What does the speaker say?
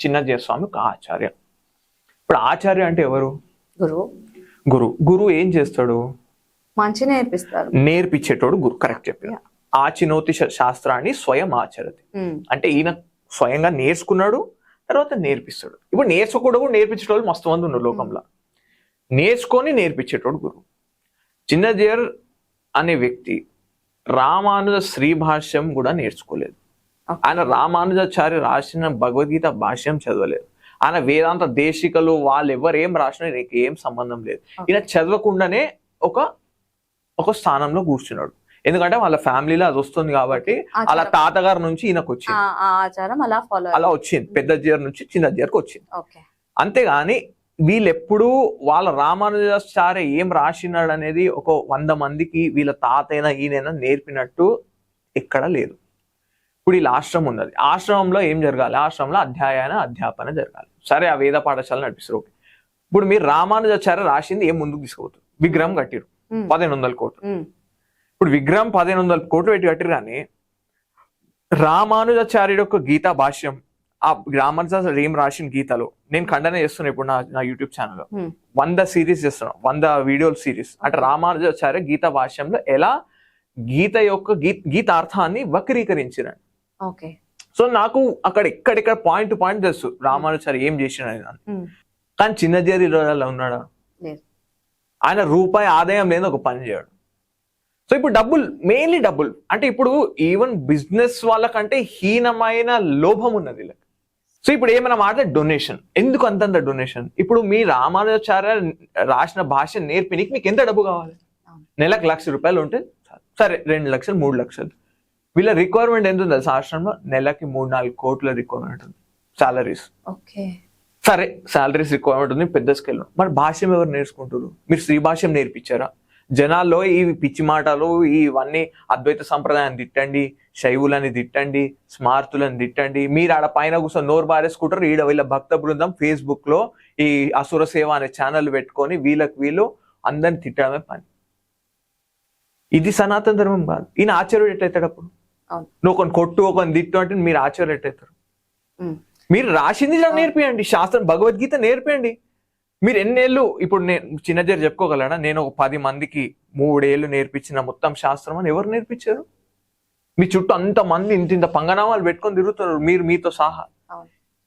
చిన్నజీయర్ స్వామి ఒక ఆచార్య. ఇప్పుడు ఆచార్య అంటే ఎవరు? గురువు ఏం చేస్తాడు? మంచి నేర్పిస్తారు. నేర్పించేటోడు గురు. కరెక్ట్ చెప్పారు. ఆచినోతి శాస్త్రాన్ని స్వయం ఆచరతి అంటే ఈయన స్వయంగా నేర్చుకున్నాడు, తర్వాత నేర్పిస్తాడు. ఇప్పుడు నేర్చుకోవడం నేర్పించేటోళ్ళు మస్తు మంది ఉన్నారు లోకంలో. నేర్చుకొని నేర్పించేటోడు గురువు. చిన్నజీయర్ అనే వ్యక్తి రామానుజ శ్రీ భాష్యం కూడా నేర్చుకోలేదు. ఆయన రామానుజాచార్య రాసిన భగవద్గీత భాష్యం చదవలేదు. ఆయన వేదాంత దేశికలు వాళ్ళు ఎవరు ఏం రాసినా నీకు ఏం సంబంధం లేదు. ఈయన చదవకుండానే ఒక స్థానంలో కూర్చున్నాడు. ఎందుకంటే వాళ్ళ ఫ్యామిలీలో అది వస్తుంది కాబట్టి అలా తాతగారి నుంచి ఈయనకు వచ్చింది, అలా వచ్చింది. పెద్ద జీయర్ నుంచి చిన్న జీయర్కి వచ్చింది. అంతేగాని వీళ్ళెప్పుడు వాళ్ళ రామానుజాచార్య ఏం రాసినాడు అనేది ఒక 100 మందికి వీళ్ళ తాతైనా ఈయనైనా నేర్పినట్టు ఎక్కడ లేదు. ఇప్పుడు వీళ్ళ ఆశ్రమం ఉన్నది. ఆశ్రమంలో ఏం జరగాలి? ఆశ్రమంలో అధ్యాపన జరగాలి. సరే, ఆ వేద పాఠశాల నడిపిస్తారు. ఓకే. ఇప్పుడు మీరు రామానుజాచార్య రాసింది ఏం ముందుకు తీసుకుపోతారు? విగ్రహం కట్టిరు 1500 కోట్లు. ఇప్పుడు విగ్రహం 1500 కోట్లు పెట్టి కట్టిరు. కానీ రామానుజాచార్యుడు యొక్క గీతా భాష్యం, ఆ రామానుజాచార్య ఏం రాసిన గీతలో నేను ఖండన చేస్తున్నా. ఇప్పుడు నా యూట్యూబ్ ఛానల్లో 100 సిరీస్ చేస్తున్నాను, 100 వీడియోల సిరీస్. అంటే రామానుజాచార్య గీతా భాష్యంలో ఎలా గీత యొక్క గీతార్థాన్ని వక్రీకరించిరండి. సో నాకు అక్కడ ఎక్కడెక్కడ పాయింట్ టు పాయింట్ తెలుసు రామానుజాచార్య ఏం చేసినని. కానీ చిన్నజీయర్ అలా ఉన్నాడా? ఆయన రూపాయి ఆదాయం లేని ఒక పని చేయడు. సో ఇప్పుడు మెయిన్లీ డబ్బులు అంటే ఇప్పుడు ఈవెన్ బిజినెస్ వాళ్ళకంటే హీనమైన లోభం ఉన్నది వీళ్ళకి. సో ఇప్పుడు ఏమైనా మాట డొనేషన్. ఎందుకు అంతంత డొనేషన్? ఇప్పుడు మీ రామానుజాచార్య రాసిన భాష నేర్పినికి మీకు ఎంత డబ్బు కావాలి? నెలకు ₹1,00,000 ఉంటే సరే, 2 లక్షలు 3 లక్షలు. వీళ్ళ రిక్వైర్మెంట్ ఎంత ఉంది ఆశ్రమంలో? నెలకి 3-4 కోట్ల రిక్వైర్మెంట్ ఉంది. సాలరీస్ సరే, సాలరీస్ రిక్వైర్మెంట్ ఉంది పెద్ద స్కేల్లో. మరి భాష్యం ఎవరు నేర్చుకుంటారు? మీరు శ్రీ భాష్యం నేర్పించారా? జనాల్లో ఈ పిచ్చి మాటలు ఇవన్నీ అద్వైత సంప్రదాయాన్ని తిట్టండి, శైవులని తిట్టండి, స్మార్తులను తిట్టండి. మీరు ఆడ పైన కూర్చొని నోరు బారేసుకుంటారు. వీళ్ళ భక్త బృందం ఫేస్బుక్ లో ఈ అసుర సేవ అనే ఛానల్ పెట్టుకొని వీళ్ళు అందరిని తిట్టడమే పని. ఇది సనాతన ధర్మం కాదు. ఈయన ఆచార్యుడు ఎట్లయితాడు? అప్పుడు నువ్వు కొన్ని కొట్టు ఒకని తిట్టు అంటే మీరు ఆచార్యుడు ఎట్లయితారు? మీరు రాసింది నేర్పియండి, శాస్త్రం భగవద్గీత నేర్పియండి. మీరు ఎన్నేళ్ళు ఇప్పుడు చిన్నజీయర్ చెప్పుకోగలరా? నేను ఒక 10 మందికి 3 ఏళ్ళు నేర్పించిన మొత్తం శాస్త్రం అని ఎవరు నేర్పించారు? మీ చుట్టూ అంతమంది ఇంత పంగనామాలు పెట్టుకొని తిరుగుతున్నారు, మీతో సహా.